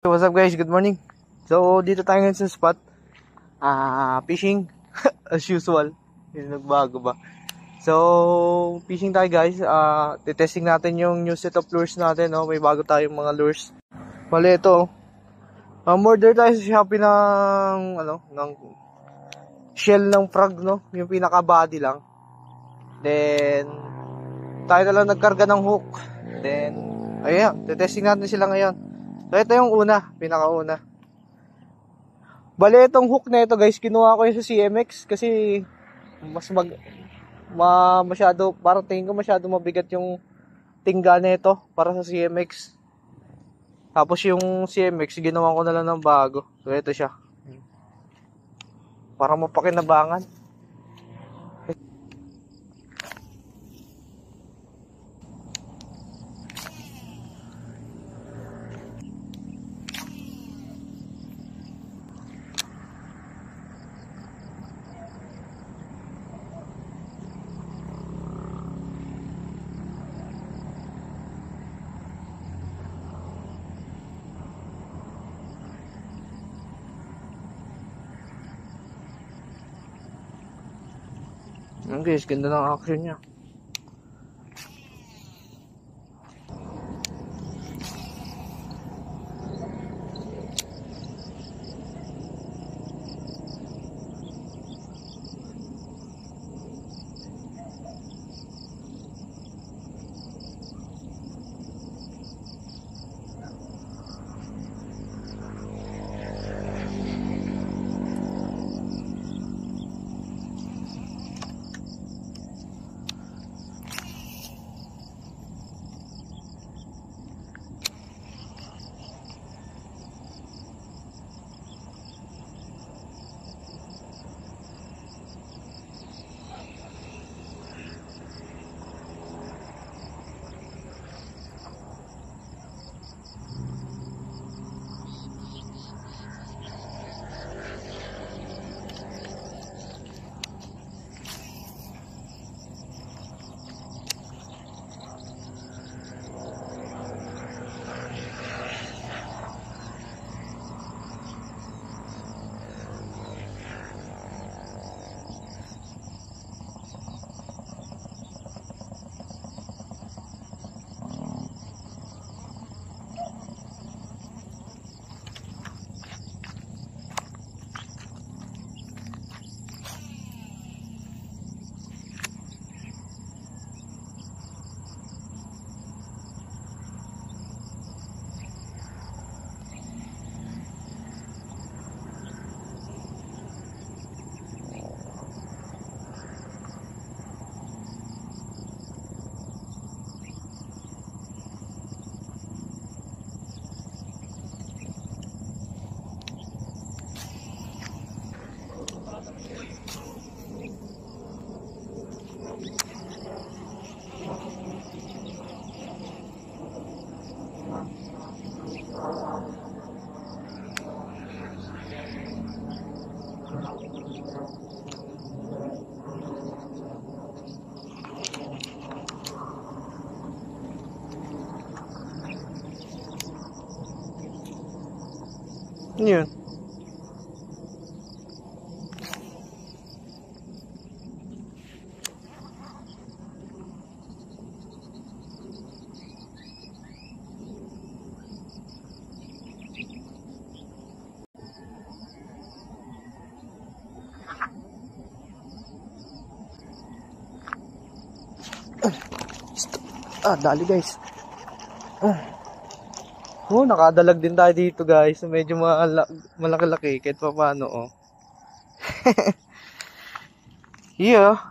What's up guys? Good morning. So dito tayo ngayon sa spot. Fishing as usual. Yung nagbago ba? So fishing tayo guys. Testing natin yung new set of lures natin, no? May bago tayong mga lures. Bale ito. Order tayo sa Shopee ng ng shell ng frog, no? Yung pinaka body lang. Then tayo na lang nagkarga ng hook. Then ayan, testing natin sila ngayon. So ito yung una, pinakauna. Bale itong hook na ito guys, kinuha ko yun sa CMX kasi masyado, parang tingin ko masyado mabigat yung tingga na ito para sa CMX. Tapos yung CMX, ginawa ko na lang ng bago. So ito siya. Para mapakinabangan. Ayan guys, ganda ng action niya. Ano yun? Dali guys. Nakadalag din tayo dito guys. Medyo malaki-laki kahit pa paano, oh. Yeah.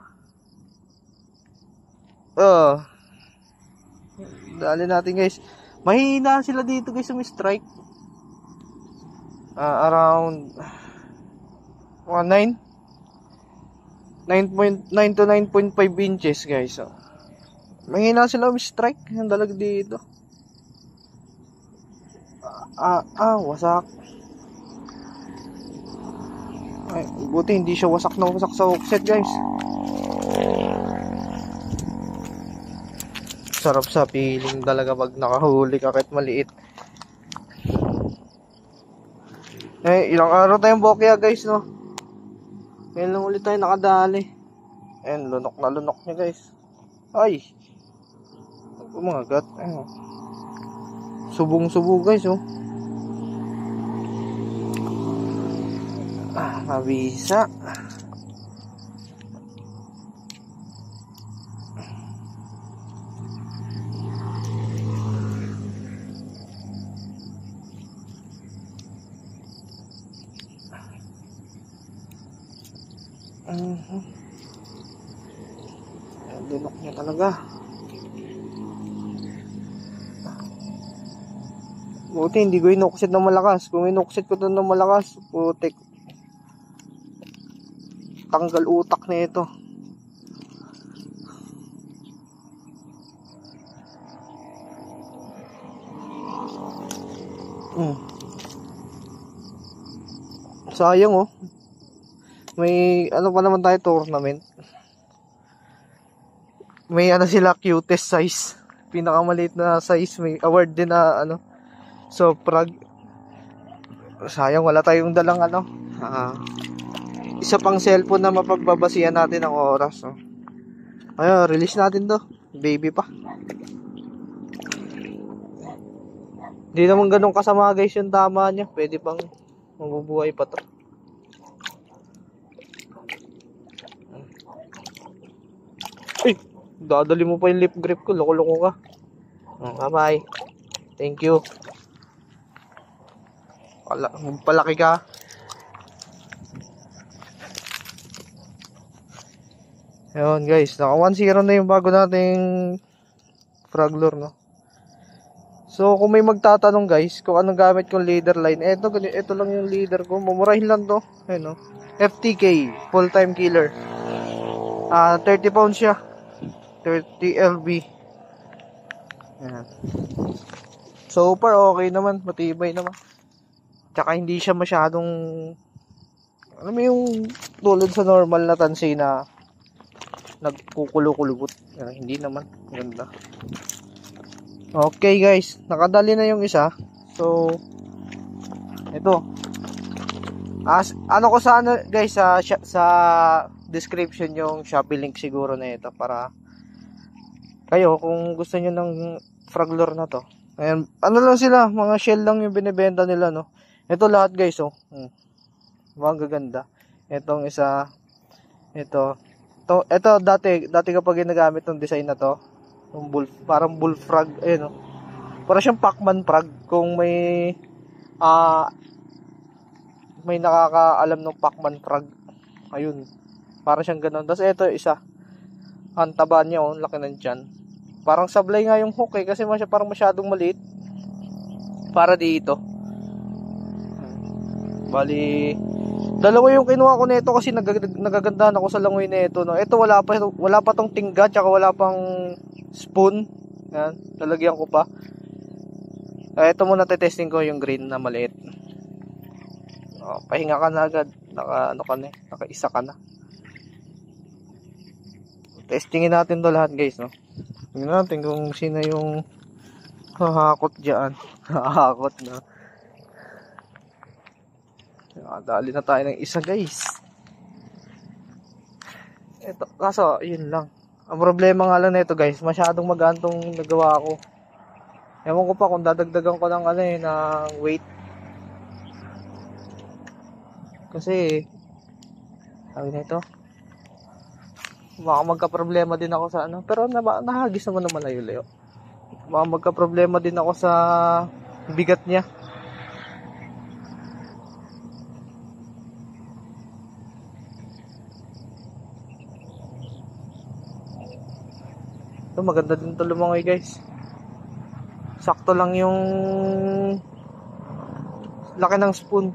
Dali natin guys. Mahina sila dito guys, strike. Around 9 to 9.5 inches guys. Mahina sila strike. Ang dalag dito. Wasak. Ay, buti hindi siya wasak na wasak sa hookset guys. Sarap sa feeling talaga pag nakahuli ka kahit maliit. Ilang araw tayong bokya guys, no? Ngayon lang ulit tayo nakadali. Lunok na lunok niya guys. Ay! Kumagat. Subong-subo guys, oh. Mabisa. Lunok niya talaga. Buti hindi ko inuksit ng malakas. Kung inuksit ko doon ng malakas, putik, tanggal utak na ito. Sayang, oh. May ano pa naman tayo, tournament. May ano sila, cutest size. Pinakamaliit na size. May award din na ano. So, sayang wala tayong dalang ano. Isa pang cellphone na mapagbabasihan natin ang oras. Oh. Ayun, release natin to. Baby pa. Hindi naman ganun kasama guys yung tama niya. Pwede pang mabubuhay pa to. Ay! Dadali mo pa yung lip grip ko. Loko-loko ka. Bye-bye. Thank you. Palaki ka. Ayun guys, naka 1-0 na yung bago nating Fraglor, no? So kung may magtatanong guys kung anong gamit kong leader line, ito lang yung leader ko. Mumurahin lang to. Ayun, no? FTK, full time killer. 30 pounds siya. 30 LB. Ayan. So far okay naman, matibay naman. Tsaka hindi siya masyadong, alam mo yung tulad sa normal na tansi na nagkukulo-kulubot. Hindi naman, ganda. Okay guys, nakadali na yung isa. So ito, ano ko sa ano guys, sa description yung Shopee link siguro na ito, para kayo kung gusto niyo ng Fraglor na to. Ayan, ano lang sila, mga shell lang yung binebenta nila, no. Ito lahat guys, oh. Mga gaganda. Itong isa, ito dati kapag ginagamit ng design na to, yung parang bullfrog, ayun, oh. Para siyang Pacman frog kung may nakakaalam ng Pacman frog. Ayun. Para siyang ganoon. Tapos ito isa. Ang taba niya, oh, laki ng tiyan. Parang sablay nga yung hook kasi parang masyadong maliit para dito. Bali, dalawa yung kinuha ko nito kasi nagagandahan ako sa langoy nito, no. Ito wala pa tong tingga, tsaka wala pang spoon. Yan, lalagyan ko pa. Ito muna testing ko yung green na maliit. Pahinga ka na agad. Naka-isa ka na. Testingin natin to lahat guys, no. Tingnan natin kung sino yung hahakot dyan. Hahakot na. Dali na tayo ng isa guys. Ito, kaso yun lang. Ang problema nga lang nito guys, masyadong magantong nagawa ko. Ewan ko pa kung dadagdagan ko ng ng weight. Kasi sabi nito, baka magka-problema din ako sa pero nahagis naman layo-layo. Baka magka-problema din ako sa bigat niya. Ito maganda din to lumangoy guys. Sakto lang yung laki ng spoon.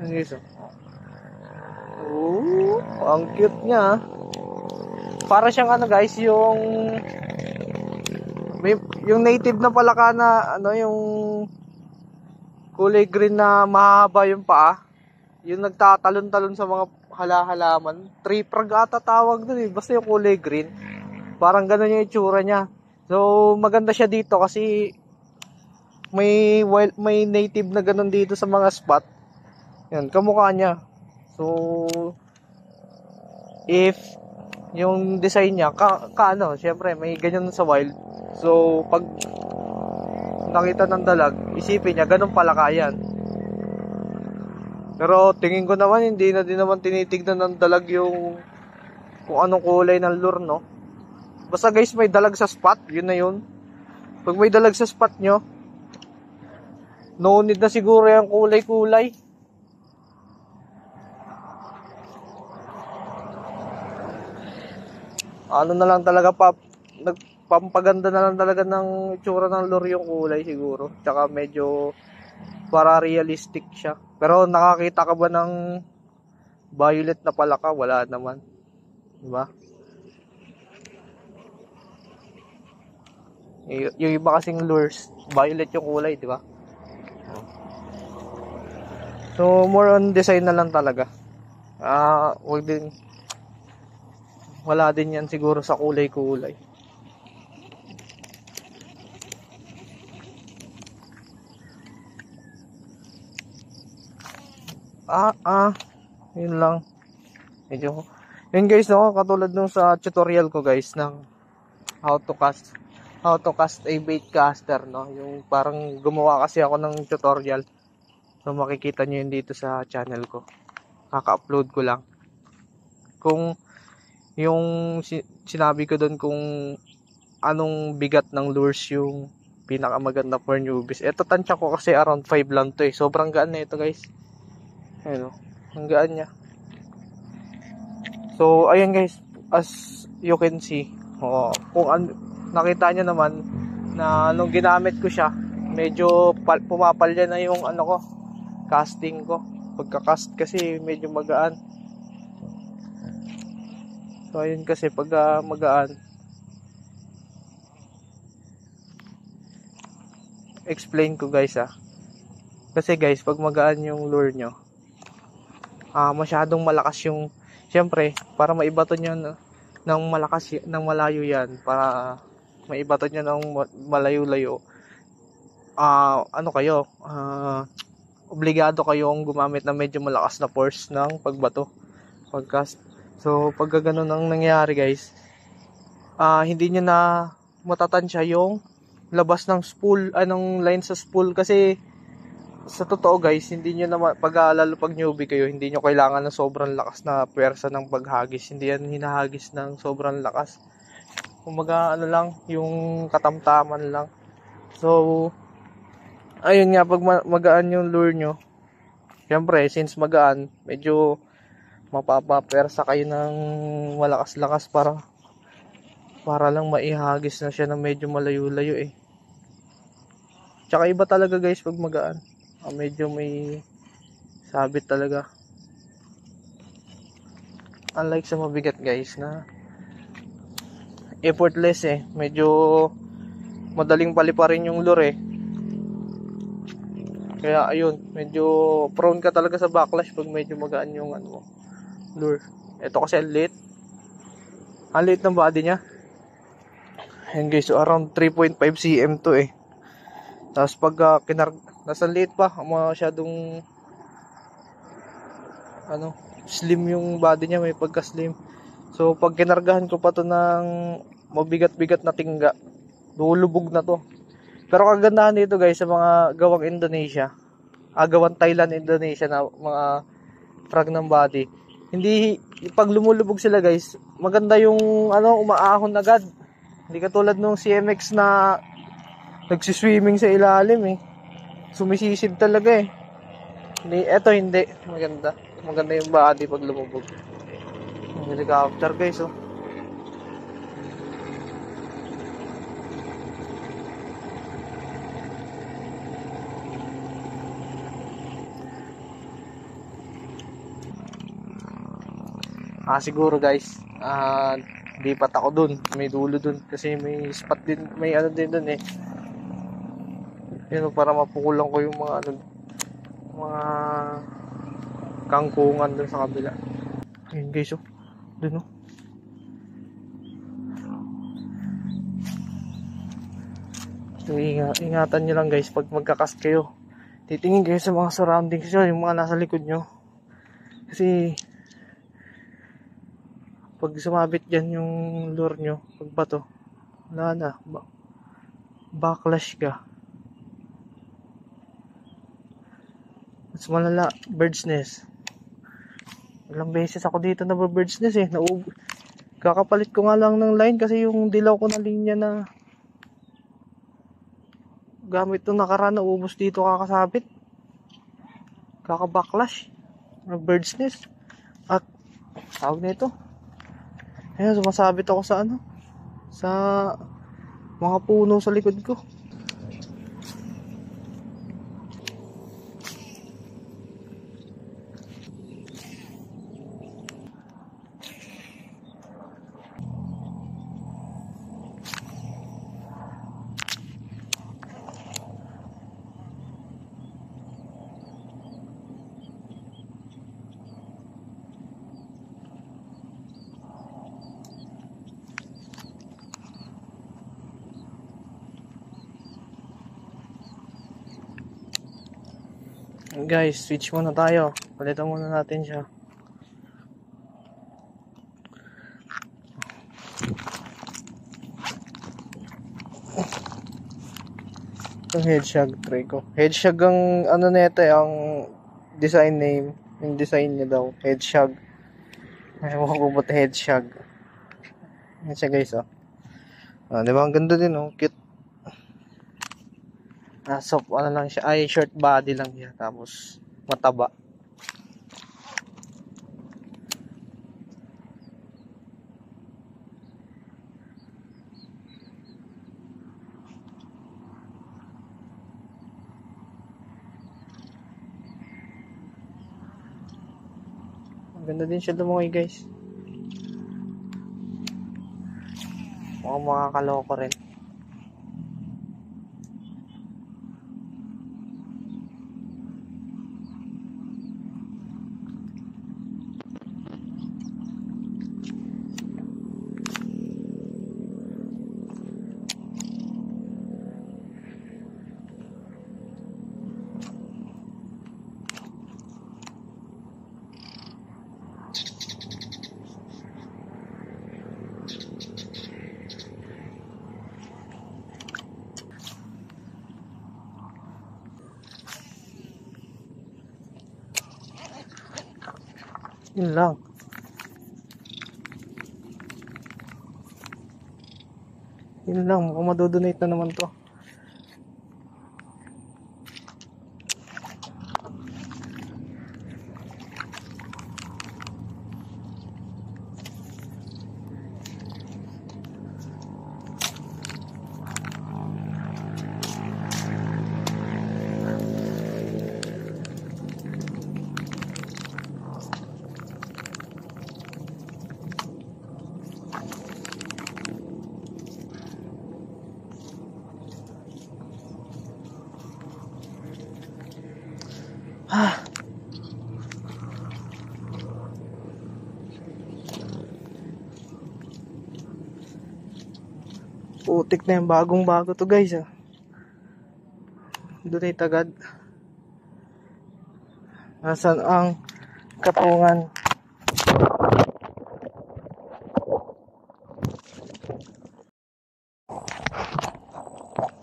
Ano guys, oh, ang cute niya. Para siyang guys, yung native na palaka na yung kulay green na mahaba yung paa. Yung nagtatalon-talon sa mga halaman. Tree frog ata tawag doon, basta yung kulay green. Parang ganun yung itsura niya. So maganda siya dito kasi may native na ganun dito sa mga spot. Yan, kamukha niya. So, if yung design niya, ano, syempre, may ganyan sa wild. So, pag nakita ng dalag, isipin niya, ganun pala kayan. Pero, tingin ko naman, hindi na din naman tinitignan ng dalag yung kung anong kulay ng lure, no? Basta guys, may dalag sa spot, yun na yun. Pag may dalag sa spot nyo, no need na siguro yung kulay-kulay. Ano na lang talaga, nagpampaganda na lang talaga ng itsura ng lure yung kulay siguro. Tsaka medyo para realistic siya. Pero nakakita ka ba ng violet na palaka? Wala naman. Diba? Yung iba kasing lures, violet yung kulay, diba? So, more on design na lang talaga. Wala din yan siguro sa kulay-kulay. Yun lang. Medyo, yun guys, no, katulad nung sa tutorial ko guys, ng how to cast a bait caster, no? Yung parang gumawa kasi ako ng tutorial. So, makikita nyo yun dito sa channel ko. Kaka-upload ko lang. Kung yung sinabi ko doon kung anong bigat ng lures yung pinakamaganda for newbies. Ito, tansya ko kasi around 5 lang to eh. Sobrang gaan na ito guys. Ayun o. Ang gaan niya. So, ayun guys. As you can see. Nakita nyo naman na nung ginamit ko siya, medyo pumapalya na yung ano ko, casting ko. Pagka-cast kasi medyo magaan. So ayun kasi pag magaan, explain ko guys kasi guys pag magaan yung lure nyo, masyadong malakas yung, syempre para maibato nyo ng malakas, ng malayo yan, para maibato nyo ng malayo-layo, obligado kayong gumamit ng medyo malakas na force ng pagbato, pagcast. So pag ganun ang nangyayari guys, hindi nyo na matatansya yung labas ng spool, anong line sa spool, kasi sa totoo guys, hindi nyo na lalo pag newbie kayo, hindi nyo kailangan ng sobrang lakas na pwersa ng paghagis. Hindi yan hinahagis ng sobrang lakas. Kumaga ano lang, yung katamtaman lang. So ayun nga, pag magaan yung lure nyo, syempre since magaan, medyo mapapapersa kayo ng malakas-lakas para lang maihagis na siya ng medyo malayo-layo eh. Tsaka iba talaga guys pag magaan, medyo may sabit talaga, unlike sa mabigat guys na effortless eh, medyo madaling paliparin yung lure eh. Kaya ayun, medyo prone ka talaga sa backlash pag medyo magaan yung lure. Ito kasi ang liit ng body niya. Ayan guys, so around 3.5 cm to eh. Tapos pag nasa liit pa, masyadong slim yung body niya, may pagka slim. So pag kinargahan ko pa to ng mabigat-bigat na tingga, lulubog na to. Pero kagandahan dito guys sa mga gawang Indonesia, gawang Thailand, Indonesia na mga frag ng body, hindi, pag lumulubog sila guys, maganda yung umaahon agad. Hindi katulad nung CMX na nagsiswimming sa ilalim eh. Sumisisid talaga eh. Eto hindi. Maganda yung body pag lumubog. Helicopter guys oh. Siguro guys, lipat ako dun, may dulo dun kasi may spot din, may din dun eh. Yun, para mapukulan ko yung mga kangkungan dun sa kabila. Ayun guys oh, dun oh. So ingatan nyo lang guys pag magkakast kayo, titingin kayo sa mga surroundings nyo, yung mga nasa likod nyo. Kasi pag sumabit dyan yung lure nyo, pag bato, wala na, backlash ka. Mas malala, bird's nest. Ilang beses ako dito na bird's nest eh. Kakapalit ko nga lang ng line kasi yung dilaw ko na linya na gamit nung nakaraan naubos dito kakasabit. Kaka-backlash ng bird's nest. At tawag na ito. Ayan, sumasabit ako sa ano, sa mga puno sa likod ko. Guys, switch muna tayo. Palitan muna natin siya. Itong headshag tray ko. Headshag ang ano nito eh, ang design name. Yung design niya daw, headshag. Ayaw ko ba't headshag. Yan siya guys oh. Di ba ang ganda din oh, cute. Soft ano lang siya, ay short body lang siya. Tapos mataba. Ganda din siya lumungoy guys. Mukhang makakaloko rin. Yun lang. Yun lang. Mukhang madodonate na naman to. Putik na yung bagong bago to guys ah. Doon ay tagad. Nasaan ang katungan?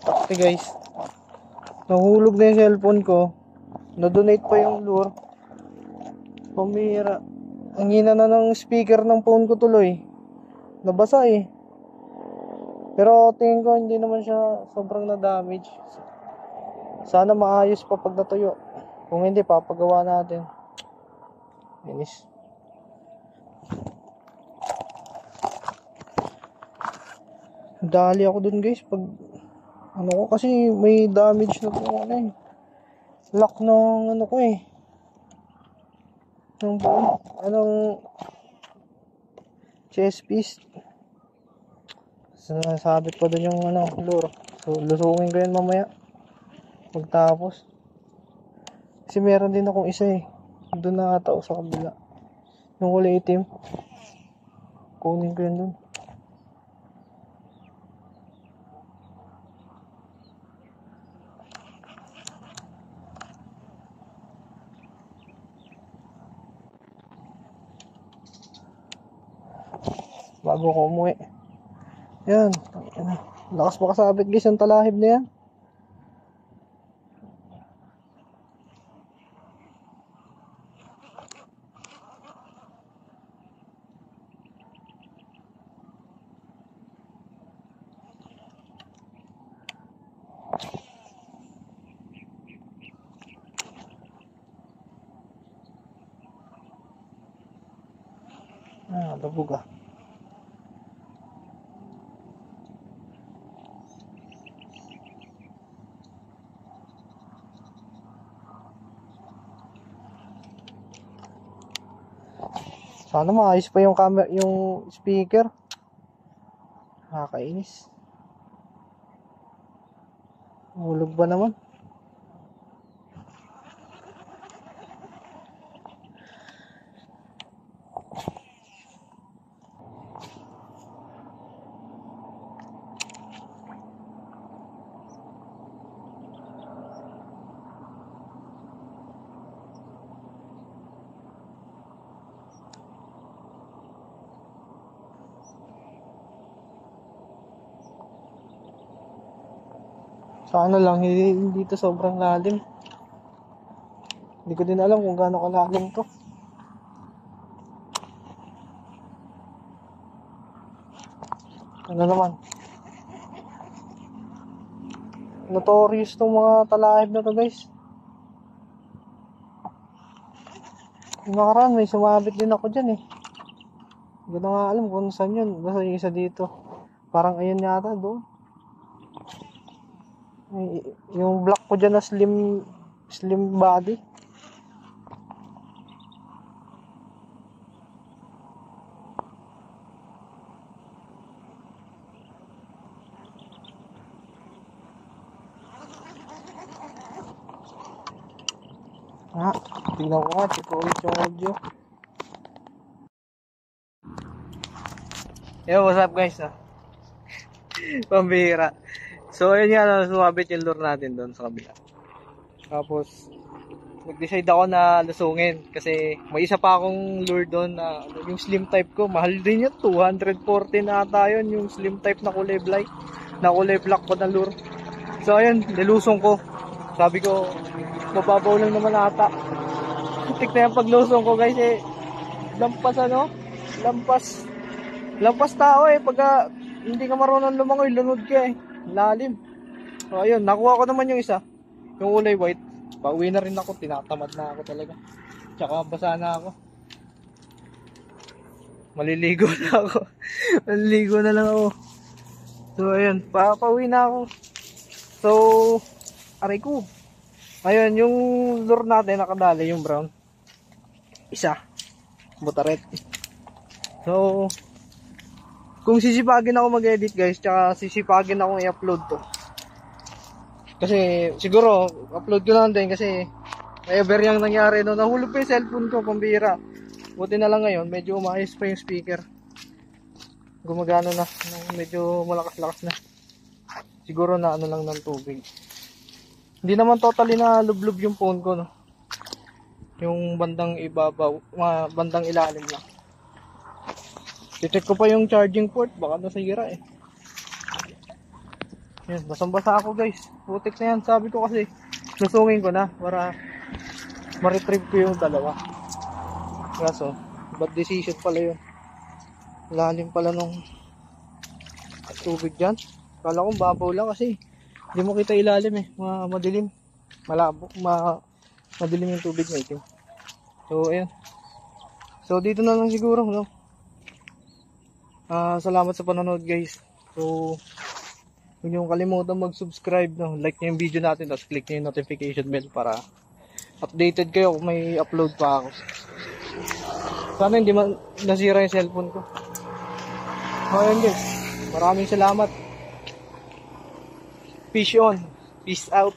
Okay guys, nahulog na yung cellphone ko. Na-donate pa yung lure. Pamira. Ang hina na ng speaker ng phone ko tuloy. Nabasa eh. Pero tingin ko hindi naman siya sobrang na-damage. Sana maayos pa pag natuyo. Kung hindi, papagawa natin. Inis. Dali ako dun guys. Pag ano ko kasi may damage na po ano eh. Lock ng ano ko eh. Ng buong anong chest piece. Sabit pa dun yung ano, lure. So lusungin ko yan mamaya pagtapos. Kasi meron din akong isa eh. Doon nakatao sa kabila. Yung kulay itim. Kunin ko yan dun. bago ko umuwi. Yan. Lakas makasabit guys ang talahib na yan. Labog ah. Sana maayos pa yung camera, yung speaker. Nakakainis. Hulog ba naman? Sana lang, hindi to sobrang lalim. Hindi ko din alam kung gaano kalalim to. Ano naman? Notorious tong mga talahib na to guys. Yung nakaraan may sumabit din ako dyan eh. Hindi ko na nga alam kung saan yun. Basta yung isa dito. Parang ayun yata doon. Yung black ko dyan na slim body. Tingnan ko nga, check ko ulit yung audio. Yo, what's up guys? Pambihira. So ayun nga, sumabit yung lure natin doon sa kabila. Tapos nag-decide ako na lusungin kasi may isa pa akong lure doon na yung slim type ko, mahal din yun, 240 na ata yun, yung slim type na kulay black ko na lure. So ayun, nilusong ko. Sabi ko, mababaw lang naman ata. Tik na yung paglusong ko guys eh. Lampas tao eh. Pagka hindi ka marunong lumangoy, lunod ka eh. Lalim. So ayun, nakuha ko naman yung isa. Yung kulay white. Pauwi na rin ako, tinatamad na ako talaga. Tsaka basa na ako. Maliligo na ako. Maliligo na lang ako. So ayun, pauwi na ako. So, aray ko. Ayun, yung lure natin nakadali, yung brown. Isa. Butaret. So, kung sisipagin ako mag-edit guys, tsaka sisipagin akong i-upload to. Kasi siguro upload ko lang din kasi ever yung nangyari no, nahulog pa yung cellphone ko, pambira. Buti na lang ngayon, medyo umayos pa yung speaker. Gumagana na, medyo malakas-lakas na. Siguro na ano lang ng tubig. Hindi naman totally na lublub yung phone ko no. Yung bandang ibabaw, bandang ilalim lang. I-check ko pa yung charging port, baka nasira eh. Yan, basang-basa ako guys. Putik na yan, sabi ko kasi lusungin ko na para ma-retrieve ko yung dalawa. Kaso, bad decision pala yun. Lalim pala nung tubig dyan. Kala kong babaw lang kasi hindi mo kita ilalim eh, madilim. Malabo, madilim yung tubig na itim. So, ayun. So, dito na lang siguro, no? Salamat sa panonood guys. So, huwag nyo kalimutan mag-subscribe, no? Like nyo yung video natin, tapos click nyo yung notification bell para updated kayo kung may upload pa ako. Sana hindi man nasira yung cellphone ko. So, ayun guys. Maraming salamat. Fish on. Peace out.